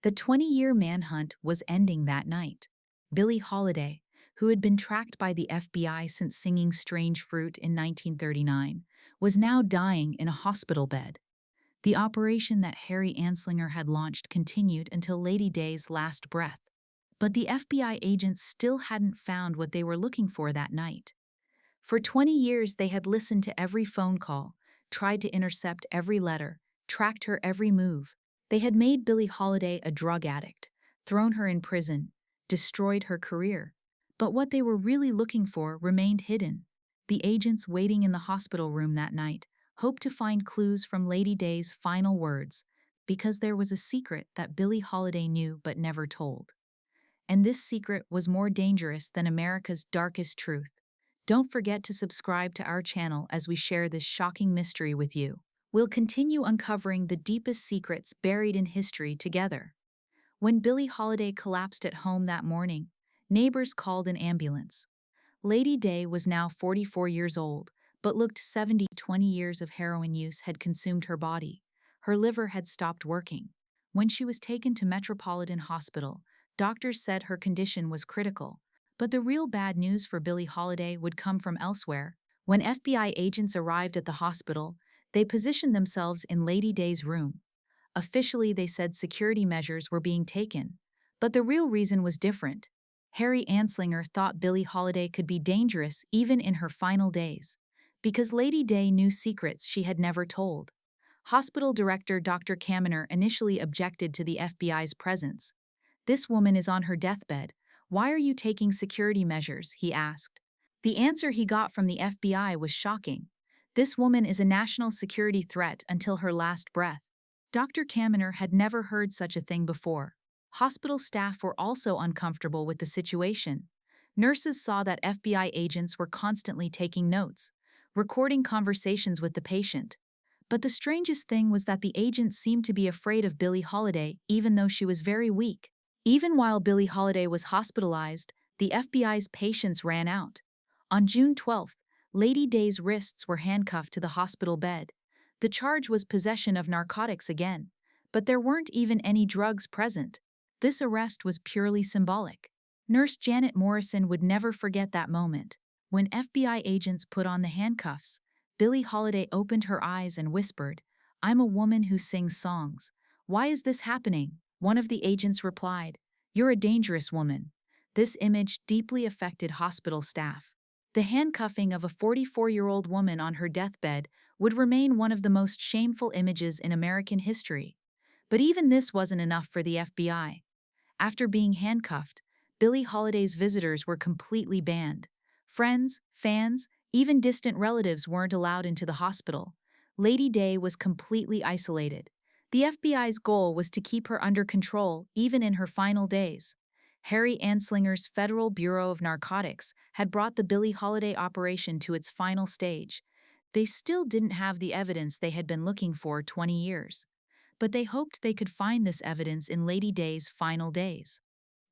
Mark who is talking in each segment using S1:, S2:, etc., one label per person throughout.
S1: The 20-year manhunt was ending that night. Billie Holiday, who had been tracked by the FBI since singing Strange Fruit in 1939, was now dying in a hospital bed. The operation that Harry Anslinger had launched continued until Lady Day's last breath. But the FBI agents still hadn't found what they were looking for that night. For 20 years, they had listened to every phone call, tried to intercept every letter, tracked her every move. They had made Billie Holiday a drug addict, thrown her in prison, destroyed her career. But what they were really looking for remained hidden. The agents waiting in the hospital room that night hoped to find clues from Lady Day's final words, because there was a secret that Billie Holiday knew but never told. And this secret was more dangerous than America's darkest truth. Don't forget to subscribe to our channel as we share this shocking mystery with you. We'll continue uncovering the deepest secrets buried in history together. When Billie Holiday collapsed at home that morning, neighbors called an ambulance. Lady Day was now 44 years old, but looked 70. 20 years of heroin use had consumed her body. Her liver had stopped working. When she was taken to Metropolitan Hospital, doctors said her condition was critical. But the real bad news for Billie Holiday would come from elsewhere. When FBI agents arrived at the hospital, they positioned themselves in Lady Day's room. Officially, they said security measures were being taken. But the real reason was different. Harry Anslinger thought Billie Holiday could be dangerous even in her final days, because Lady Day knew secrets she had never told. Hospital director Dr. Kaminer initially objected to the FBI's presence. "This woman is on her deathbed. Why are you taking security measures?" he asked. The answer he got from the FBI was shocking. "This woman is a national security threat until her last breath." Dr. Kaminer had never heard such a thing before. Hospital staff were also uncomfortable with the situation. Nurses saw that FBI agents were constantly taking notes, recording conversations with the patient. But the strangest thing was that the agents seemed to be afraid of Billie Holiday, even though she was very weak. Even while Billie Holiday was hospitalized, the FBI's patience ran out. On June 12th, Lady Day's wrists were handcuffed to the hospital bed. The charge was possession of narcotics again, but there weren't even any drugs present. This arrest was purely symbolic. Nurse Janet Morrison would never forget that moment. When FBI agents put on the handcuffs, Billie Holiday opened her eyes and whispered, "I'm a woman who sings songs. Why is this happening?" One of the agents replied, "You're a dangerous woman." This image deeply affected hospital staff. The handcuffing of a 44-year-old woman on her deathbed would remain one of the most shameful images in American history. But even this wasn't enough for the FBI. After being handcuffed, Billie Holiday's visitors were completely banned. Friends, fans, even distant relatives weren't allowed into the hospital. Lady Day was completely isolated. The FBI's goal was to keep her under control even in her final days. Harry Anslinger's Federal Bureau of Narcotics had brought the Billie Holiday operation to its final stage. They still didn't have the evidence they had been looking for 20 years. But they hoped they could find this evidence in Lady Day's final days.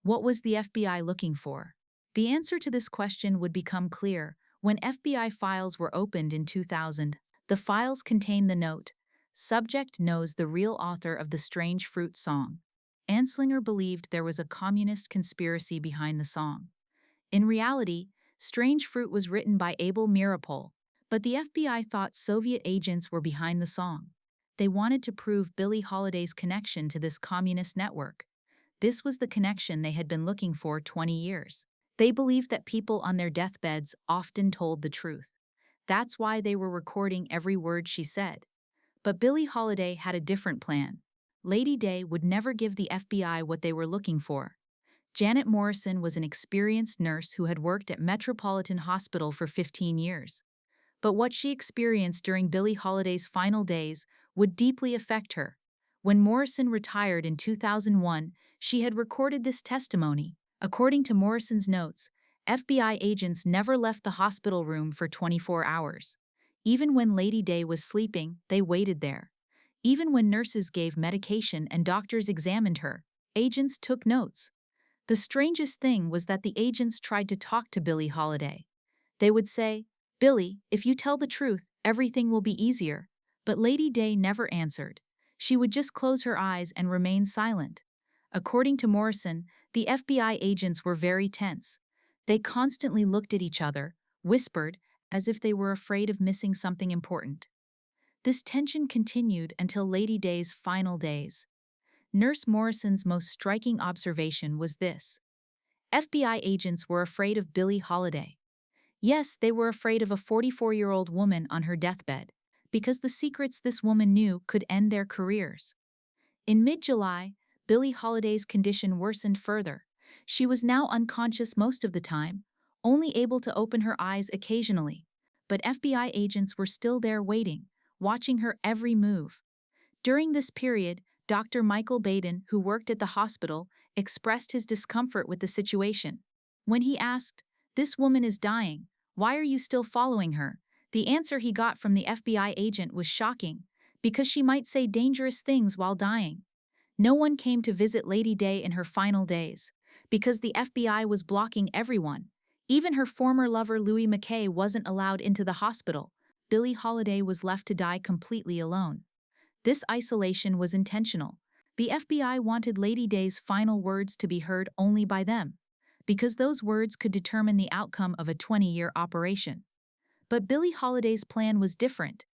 S1: What was the FBI looking for? The answer to this question would become clear when FBI files were opened in 2000. The files contained the note, "Subject knows the real author of the Strange Fruit song." Anslinger believed there was a communist conspiracy behind the song. In reality, Strange Fruit was written by Abel Mirapol, but the FBI thought Soviet agents were behind the song. They wanted to prove Billie Holiday's connection to this communist network. This was the connection they had been looking for 20 years. They believed that people on their deathbeds often told the truth. That's why they were recording every word she said. But Billie Holiday had a different plan. Lady Day would never give the FBI what they were looking for. Janet Morrison was an experienced nurse who had worked at Metropolitan Hospital for 15 years. But what she experienced during Billie Holiday's final days would deeply affect her. When Morrison retired in 2001, she had recorded this testimony. According to Morrison's notes, FBI agents never left the hospital room for 24 hours. Even when Lady Day was sleeping, they waited there. Even when nurses gave medication and doctors examined her, agents took notes. The strangest thing was that the agents tried to talk to Billie Holiday. They would say, "Billie, if you tell the truth, everything will be easier." But Lady Day never answered. She would just close her eyes and remain silent. According to Morrison, the FBI agents were very tense. They constantly looked at each other, whispered, as if they were afraid of missing something important. This tension continued until Lady Day's final days. Nurse Morrison's most striking observation was this: FBI agents were afraid of Billie Holiday. Yes, they were afraid of a 44-year-old woman on her deathbed, because the secrets this woman knew could end their careers. In mid-July, Billie Holiday's condition worsened further. She was now unconscious most of the time, only able to open her eyes occasionally. But FBI agents were still there waiting, watching her every move. During this period, Dr. Michael Baden, who worked at the hospital, expressed his discomfort with the situation. When he asked, "This woman is dying, why are you still following her?" the answer he got from the FBI agent was shocking, because she might say dangerous things while dying. No one came to visit Lady Day in her final days, because the FBI was blocking everyone. Even her former lover Louis McKay wasn't allowed into the hospital. Billie Holiday was left to die completely alone. This isolation was intentional. The FBI wanted Lady Day's final words to be heard only by them, because those words could determine the outcome of a 20-year operation. But Billie Holiday's plan was different.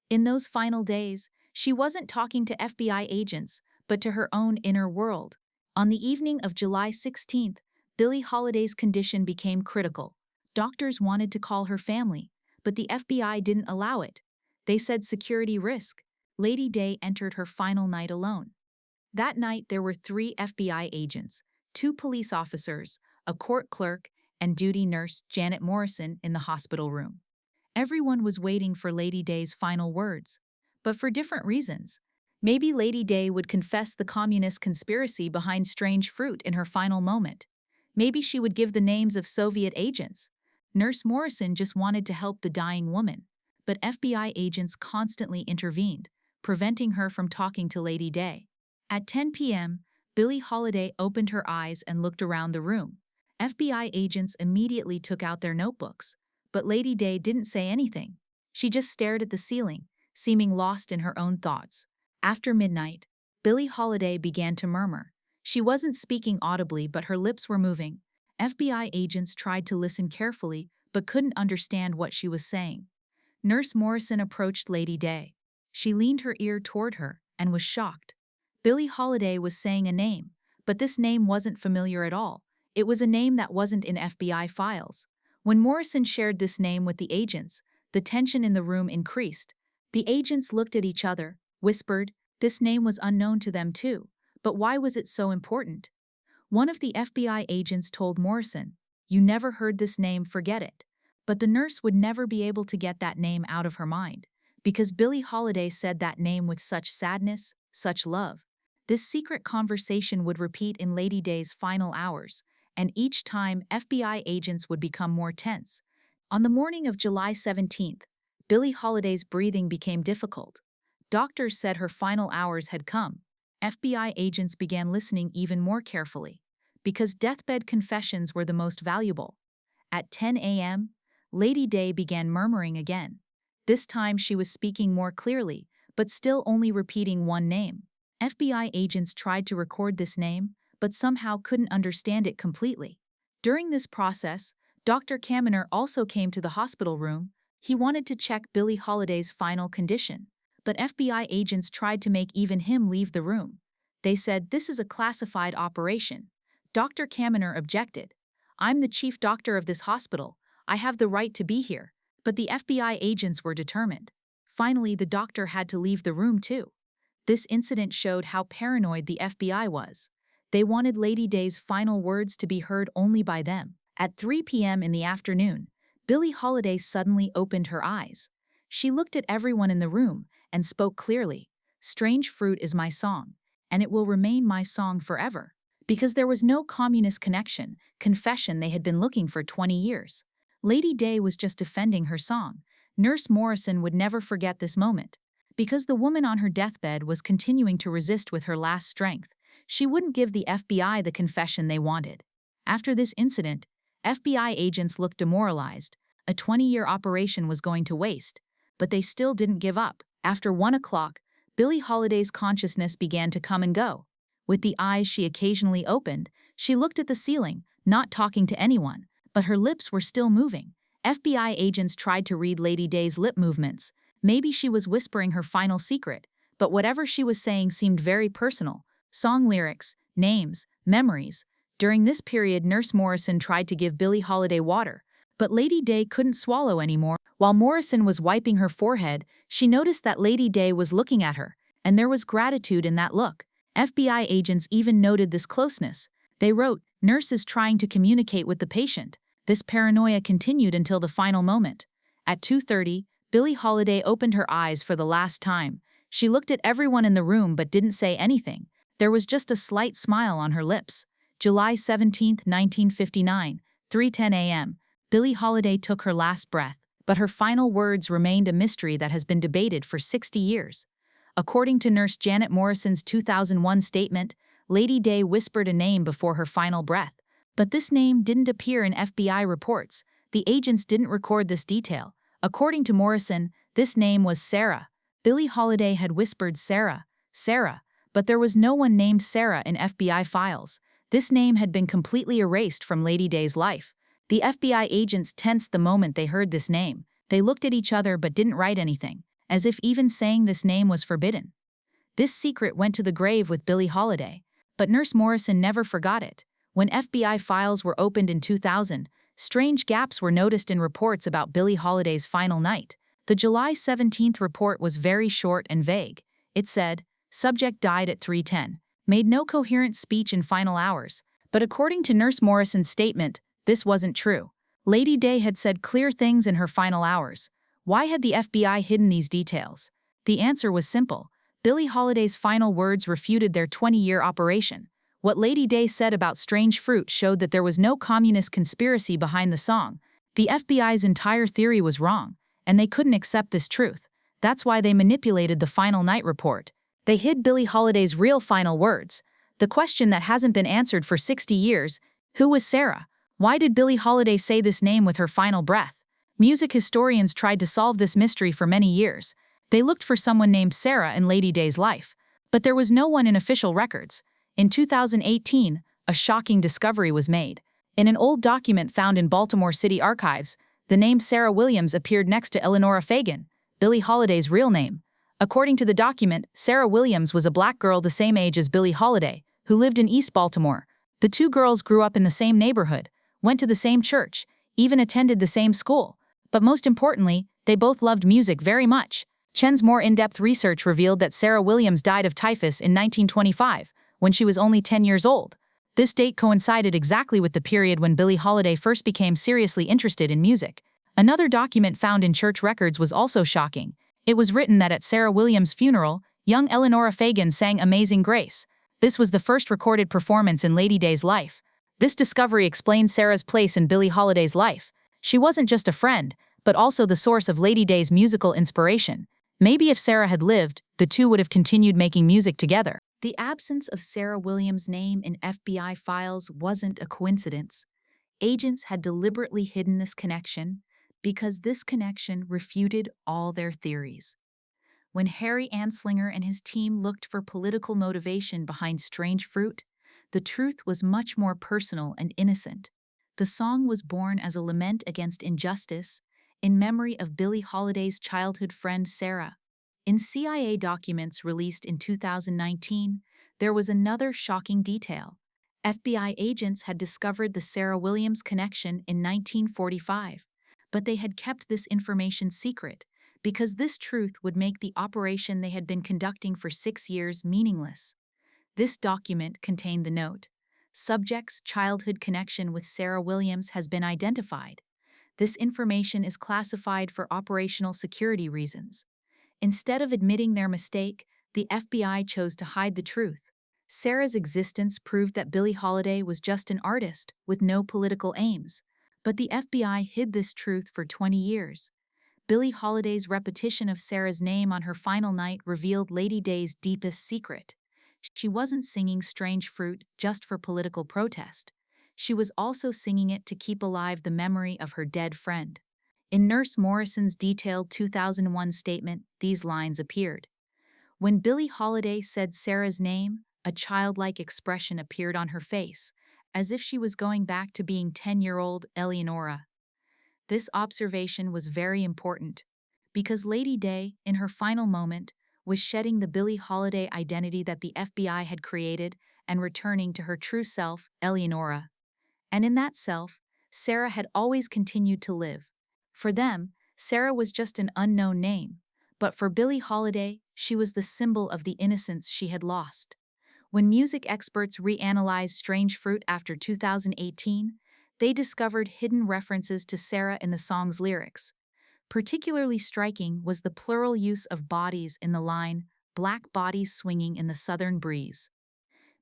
S1: In those final days, she wasn't talking to FBI agents, but to her own inner world. On the evening of July 16th, Billie Holiday's condition became critical. Doctors wanted to call her family, but the FBI didn't allow it. They said security risk. Lady Day entered her final night alone. That night, there were 3 FBI agents, 2 police officers, a court clerk, and duty nurse Janet Morrison in the hospital room. Everyone was waiting for Lady Day's final words, but for different reasons. Maybe Lady Day would confess the communist conspiracy behind strange fruit in her final moment. Maybe she would give the names of Soviet agents. Nurse Morrison just wanted to help the dying woman, but FBI agents constantly intervened, preventing her from talking to Lady Day. At 10 p.m., Billie Holiday opened her eyes and looked around the room. FBI agents immediately took out their notebooks, but Lady Day didn't say anything. She just stared at the ceiling, seeming lost in her own thoughts. After midnight, Billie Holiday began to murmur. She wasn't speaking audibly, but her lips were moving. FBI agents tried to listen carefully, but couldn't understand what she was saying. Nurse Morrison approached Lady Day. She leaned her ear toward her and was shocked. Billie Holiday was saying a name, but this name wasn't familiar at all. It was a name that wasn't in FBI files. When Morrison shared this name with the agents, the tension in the room increased. The agents looked at each other, whispered. This name was unknown to them too, but why was it so important? One of the FBI agents told Morrison, "You never heard this name, forget it." But the nurse would never be able to get that name out of her mind, because Billie Holiday said that name with such sadness, such love. This secret conversation would repeat in Lady Day's final hours, and each time FBI agents would become more tense. On the morning of July 17th, Billie Holiday's breathing became difficult. Doctors said her final hours had come. FBI agents began listening even more carefully, because deathbed confessions were the most valuable. At 10 a.m., Lady Day began murmuring again. This time she was speaking more clearly, but still only repeating one name. FBI agents tried to record this name, but somehow couldn't understand it completely. During this process, Dr. Kaminer also came to the hospital room. He wanted to check Billie Holiday's final condition, but FBI agents tried to make even him leave the room. They said, "This is a classified operation." Dr. Kaminer objected. "I'm the chief doctor of this hospital. I have the right to be here." But the FBI agents were determined. Finally, the doctor had to leave the room too. This incident showed how paranoid the FBI was. They wanted Lady Day's final words to be heard only by them. At 3 p.m. in the afternoon, Billie Holiday suddenly opened her eyes. She looked at everyone in the room and spoke clearly. "Strange fruit is my song, and it will remain my song forever." Because there was no communist confession they had been looking for 20 years. Lady Day was just defending her song. Nurse Morrison would never forget this moment. Because the woman on her deathbed was continuing to resist with her last strength, she wouldn't give the FBI the confession they wanted. After this incident, FBI agents looked demoralized. A 20-year operation was going to waste. But they still didn't give up. After 1 o'clock, Billie Holiday's consciousness began to come and go. With the eyes she occasionally opened, she looked at the ceiling, not talking to anyone, but her lips were still moving. FBI agents tried to read Lady Day's lip movements. Maybe she was whispering her final secret, but whatever she was saying seemed very personal. Song lyrics, names, memories. During this period, Nurse Morrison tried to give Billie Holiday water, but Lady Day couldn't swallow anymore. While Morrison was wiping her forehead, she noticed that Lady Day was looking at her, and there was gratitude in that look. FBI agents even noted this closeness. They wrote, "Nurse is trying to communicate with the patient." This paranoia continued until the final moment. At 2:30, Billie Holiday opened her eyes for the last time. She looked at everyone in the room but didn't say anything. There was just a slight smile on her lips. July 17, 1959, 3:10 a.m. Billie Holiday took her last breath, but her final words remained a mystery that has been debated for 60 years. According to nurse Janet Morrison's 2001 statement, Lady Day whispered a name before her final breath. But this name didn't appear in FBI reports. The agents didn't record this detail. According to Morrison, this name was Sarah. Billie Holiday had whispered Sarah, Sarah, but there was no one named Sarah in FBI files. This name had been completely erased from Lady Day's life. The FBI agents tensed the moment they heard this name. They looked at each other but didn't write anything, as if even saying this name was forbidden. This secret went to the grave with Billie Holiday, but Nurse Morrison never forgot it. When FBI files were opened in 2000, strange gaps were noticed in reports about Billie Holiday's final night. The July 17th report was very short and vague. It said, "Subject died at 3:10, made no coherent speech in final hours." But according to Nurse Morrison's statement, this wasn't true. Lady Day had said clear things in her final hours. Why had the FBI hidden these details? The answer was simple. Billie Holiday's final words refuted their 20-year operation. What Lady Day said about strange fruit showed that there was no communist conspiracy behind the song. The FBI's entire theory was wrong, and they couldn't accept this truth. That's why they manipulated the final night report. They hid Billie Holiday's real final words. The question that hasn't been answered for 60 years, who was Sarah? Why did Billie Holiday say this name with her final breath? Music historians tried to solve this mystery for many years. They looked for someone named Sarah in Lady Day's life, but there was no one in official records. In 2018, a shocking discovery was made. In an old document found in Baltimore City archives, the name Sarah Williams appeared next to Eleanora Fagan, Billie Holiday's real name. According to the document, Sarah Williams was a black girl the same age as Billie Holiday, who lived in East Baltimore. The two girls grew up in the same neighborhood, went to the same church, even attended the same school. But most importantly, they both loved music very much. Chen's more in-depth research revealed that Sarah Williams died of typhus in 1925, when she was only 10 years old. This date coincided exactly with the period when Billie Holiday first became seriously interested in music. Another document found in church records was also shocking. It was written that at Sarah Williams' funeral, young Eleanora Fagan sang Amazing Grace. This was the first recorded performance in Lady Day's life. This discovery explained Sarah's place in Billie Holiday's life. She wasn't just a friend, but also the source of Lady Day's musical inspiration. Maybe if Sarah had lived, the two would have continued making music together. The absence of Sarah Williams' name in FBI files wasn't a coincidence. Agents had deliberately hidden this connection because this connection refuted all their theories. When Harry Anslinger and his team looked for political motivation behind Strange Fruit, the truth was much more personal and innocent. The song was born as a lament against injustice, in memory of Billie Holiday's childhood friend Sarah. In CIA documents released in 2019, there was another shocking detail. FBI agents had discovered the Sarah Williams connection in 1945, but they had kept this information secret because this truth would make the operation they had been conducting for 6 years meaningless. This document contained the note, "Subject's childhood connection with Sarah Williams has been identified. This information is classified for operational security reasons." Instead of admitting their mistake, the FBI chose to hide the truth. Sarah's existence proved that Billie Holiday was just an artist with no political aims, but the FBI hid this truth for 20 years. Billie Holiday's repetition of Sarah's name on her final night revealed Lady Day's deepest secret. She wasn't singing Strange Fruit just for political protest. She was also singing it to keep alive the memory of her dead friend. In Nurse Morrison's detailed 2001 statement, these lines appeared. When Billie Holiday said Sarah's name, A childlike expression appeared on her face, as if she was going back to being 10-year-old Eleonora. This observation was very important, because Lady Day, in her final moment, was shedding the Billie Holiday identity that the FBI had created and returning to her true self, Eleonora. And in that self, Sarah had always continued to live. For them, Sarah was just an unknown name, but for Billie Holiday, she was the symbol of the innocence she had lost. When music experts reanalyzed Strange Fruit after 2018, they discovered hidden references to Sarah in the song's lyrics. Particularly striking was the plural use of bodies in the line, "black bodies swinging in the southern breeze."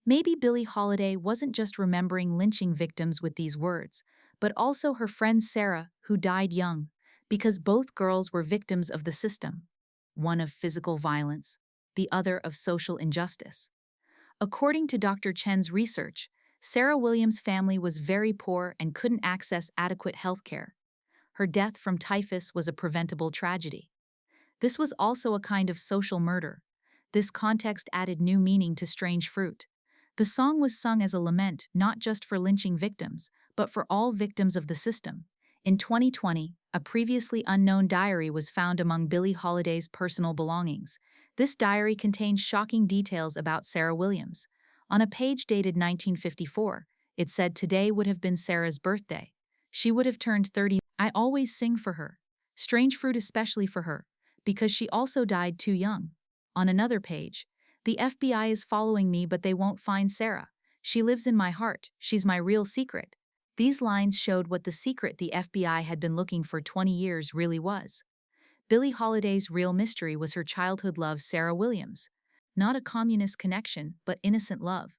S1: Maybe Billie Holiday wasn't just remembering lynching victims with these words, but also her friend Sarah, who died young, because both girls were victims of the system, one of physical violence, the other of social injustice. According to Dr. Chen's research, Sarah Williams' family was very poor and couldn't access adequate health care. Her death from typhus was a preventable tragedy. This was also a kind of social murder. This context added new meaning to Strange Fruit. The song was sung as a lament not just for lynching victims, but for all victims of the system. In 2020, a previously unknown diary was found among Billie Holiday's personal belongings. This diary contained shocking details about Sarah Williams. On a page dated 1954, it said today would have been Sarah's birthday. She would have turned 30. I always sing for her. Strange Fruit especially for her, because she also died too young. On another page, the FBI is following me but they won't find Sarah. She lives in my heart. She's my real secret. These lines showed what the secret the FBI had been looking for 20 years really was. Billie Holiday's real mystery was her childhood love, Sarah Williams. Not a communist connection, but innocent love.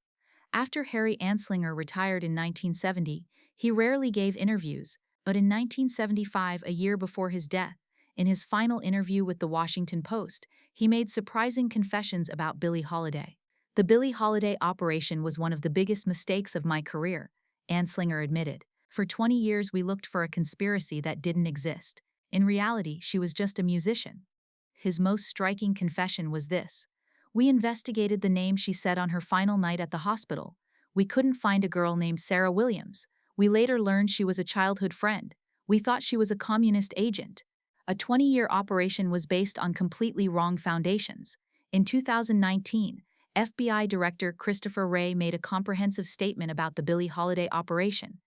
S1: After Harry Anslinger retired in 1970, he rarely gave interviews, but in 1975, a year before his death, in his final interview with the Washington Post, he made surprising confessions about Billie Holiday. The Billie Holiday operation was one of the biggest mistakes of my career, Anslinger admitted. For 20 years we looked for a conspiracy that didn't exist. In reality, she was just a musician. His most striking confession was this: "We investigated the name she said on her final night at the hospital. We couldn't find a girl named Sarah Williams. We later learned she was a childhood friend. We thought she was a communist agent." A 20-year operation was based on completely wrong foundations. In 2019, FBI Director Christopher Wray made a comprehensive statement about the Billie Holiday operation.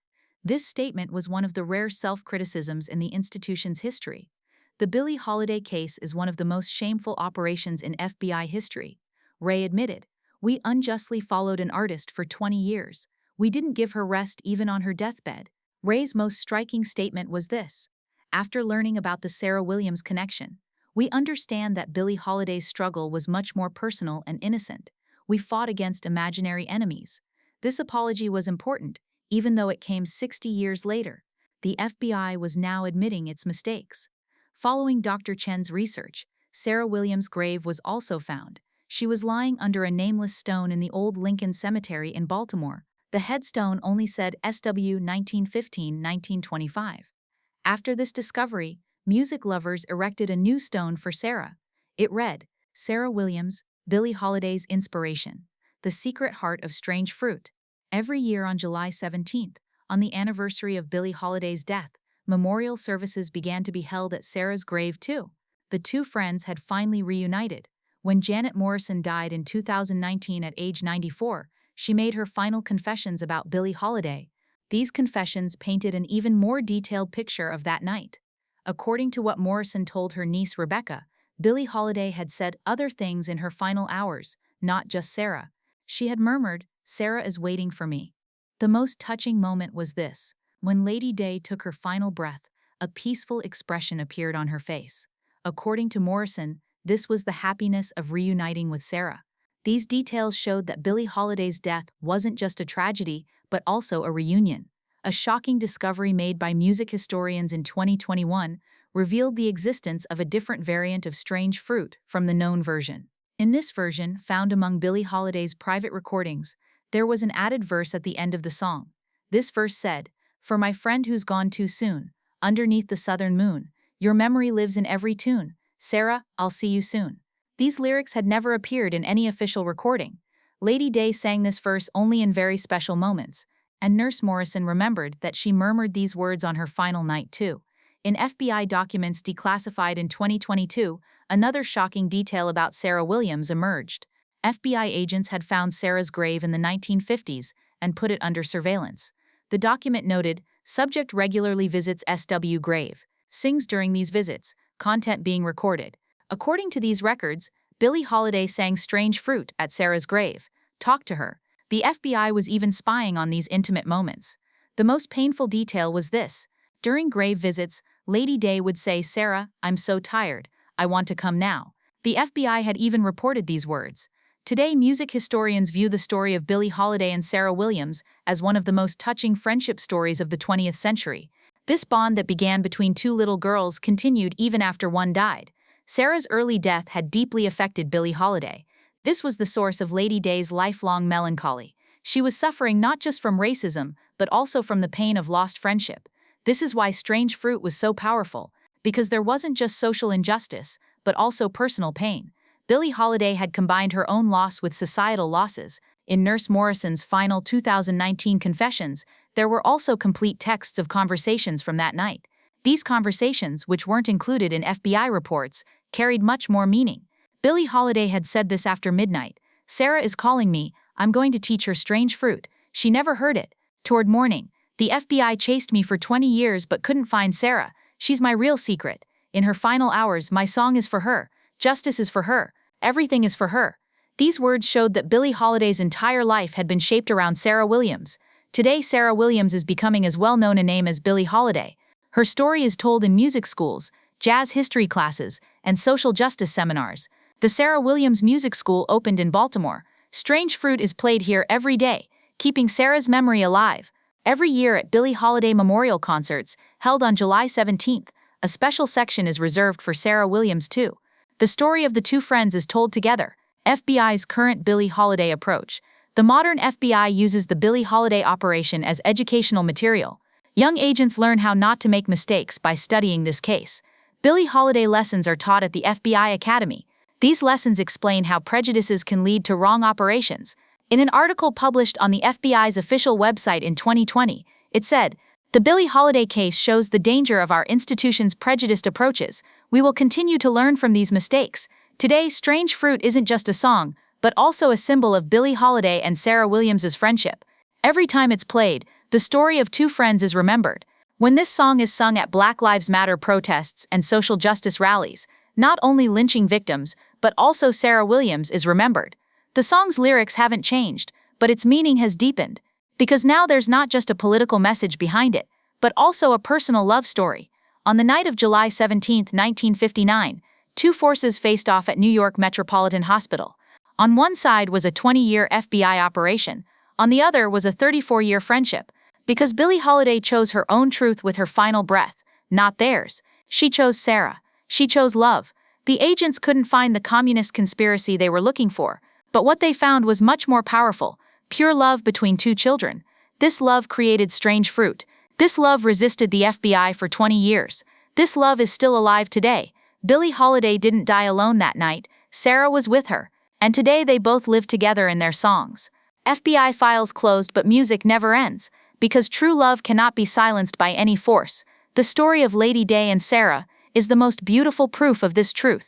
S1: This statement was one of the rare self-criticisms in the institution's history. The Billie Holiday case is one of the most shameful operations in FBI history. Wray admitted, "We unjustly followed an artist for 20 years. We didn't give her rest even on her deathbed." Wray's most striking statement was this: "After learning about the Sarah Williams connection, we understand that Billie Holiday's struggle was much more personal and innocent. We fought against imaginary enemies." This apology was important, even though it came 60 years later. The FBI was now admitting its mistakes. Following Dr. Chen's research, Sarah Williams' grave was also found. She was lying under a nameless stone in the old Lincoln Cemetery in Baltimore. The headstone only said SW 1915-1925. After this discovery, music lovers erected a new stone for Sarah. It read, "Sarah Williams, Billie Holiday's inspiration, the secret heart of Strange Fruit." Every year on July 17th, on the anniversary of Billie Holiday's death, memorial services began to be held at Sarah's grave too. The two friends had finally reunited. When Janet Morrison died in 2019 at age 94, she made her final confessions about Billie Holiday. These confessions painted an even more detailed picture of that night. According to what Morrison told her niece Rebecca, Billie Holiday had said other things in her final hours, not just Sarah. She had murmured, "Sarah is waiting for me." The most touching moment was this: when Lady Day took her final breath, a peaceful expression appeared on her face. According to Morrison, this was the happiness of reuniting with Sarah. These details showed that Billie Holiday's death wasn't just a tragedy, but also a reunion. A shocking discovery made by music historians in 2021 revealed the existence of a different variant of Strange Fruit from the known version. In this version, found among Billie Holiday's private recordings, there was an added verse at the end of the song. This verse said, "For my friend who's gone too soon, underneath the southern moon, your memory lives in every tune. Sarah, I'll see you soon." These lyrics had never appeared in any official recording, Lady Day sang this verse only in very special moments, and Nurse Morrison remembered that she murmured these words on her final night too. In FBI documents declassified in 2022, another shocking detail about Sarah Williams emerged. FBI agents had found Sarah's grave in the 1950s and put it under surveillance. The document noted, subject regularly visits SW grave, sings during these visits, content being recorded. According to these records, Billie Holiday sang Strange Fruit at Sarah's grave, talked to her. The FBI was even spying on these intimate moments. The most painful detail was this. During grave visits, Lady Day would say, "Sarah, I'm so tired. I want to come now." The FBI had even reported these words. Today, music historians view the story of Billie Holiday and Sarah Williams as one of the most touching friendship stories of the 20th century. This bond that began between two little girls continued even after one died. Sarah's early death had deeply affected Billie Holiday. This was the source of Lady Day's lifelong melancholy. She was suffering not just from racism, but also from the pain of lost friendship. This is why Strange Fruit was so powerful, because there wasn't just social injustice, but also personal pain. Billie Holiday had combined her own loss with societal losses. In Nurse Morrison's final 2019 confessions, there were also complete texts of conversations from that night. These conversations, which weren't included in FBI reports, carried much more meaning. Billie Holiday had said this after midnight. "Sarah is calling me. I'm going to teach her Strange Fruit." She never heard it. Toward morning, "The FBI chased me for 20 years but couldn't find Sarah. She's my real secret. In her final hours, my song is for her. Justice is for her. Everything is for her." These words showed that Billie Holiday's entire life had been shaped around Sarah Williams. Today, Sarah Williams is becoming as well-known a name as Billie Holiday. Her story is told in music schools, jazz history classes, and social justice seminars. The Sarah Williams Music School opened in Baltimore. Strange Fruit is played here every day, keeping Sarah's memory alive. Every year at Billie Holiday Memorial Concerts, held on July 17th, a special section is reserved for Sarah Williams too. The story of the two friends is told together. FBI's current Billie Holiday approach. The modern FBI uses the Billie Holiday operation as educational material. Young agents learn how not to make mistakes by studying this case. Billie Holiday lessons are taught at the FBI Academy. These lessons explain how prejudices can lead to wrong operations. In an article published on the FBI's official website in 2020, it said, "The Billie Holiday case shows the danger of our institution's prejudiced approaches. We will continue to learn from these mistakes." Today, Strange Fruit isn't just a song, but also a symbol of Billie Holiday and Sarah Williams' friendship. Every time it's played, the story of two friends is remembered. When this song is sung at Black Lives Matter protests and social justice rallies, not only lynching victims, but also Sarah Williams is remembered. The song's lyrics haven't changed, but its meaning has deepened. Because now there's not just a political message behind it, but also a personal love story. On the night of July 17, 1959, two forces faced off at New York Metropolitan Hospital. On one side was a 20-year FBI operation, on the other was a 34-year friendship. Because Billie Holiday chose her own truth with her final breath, not theirs. She chose Sarah. She chose love. The agents couldn't find the communist conspiracy they were looking for, but what they found was much more powerful: pure love between two children. This love created Strange Fruit. This love resisted the FBI for 20 years. This love is still alive today. Billie Holiday didn't die alone that night. Sarah was with her. And today they both live together in their songs. FBI files closed, but music never ends. Because true love cannot be silenced by any force. The story of Lady Day and Sarah is the most beautiful proof of this truth.